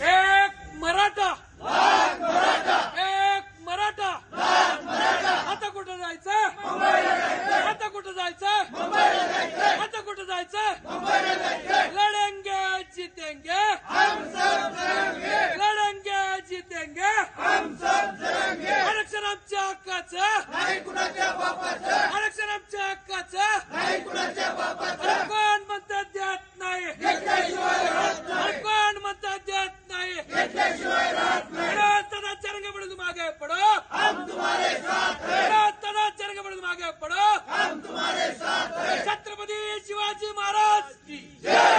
एक मराठा एक मराठा आता कुठं जायचं आता कुठं जायचं आता कुठं जायचं लढेंगे जीतेंगे लढेंगे जीतेंगे आरक्षण आमच्या हक्काचं आरक्षण आमच्या हक्काचं कोण म्हणतात देत नाही कोण म्हणतात देत नाही तदा रंगपड़े आगे पढ़ो हम तुम्हारे साथ हैं तदा रंगपड़े आगे पढ़ो हम तुम्हारे साथ हैं छत्रपति शिवाजी महाराज की जय।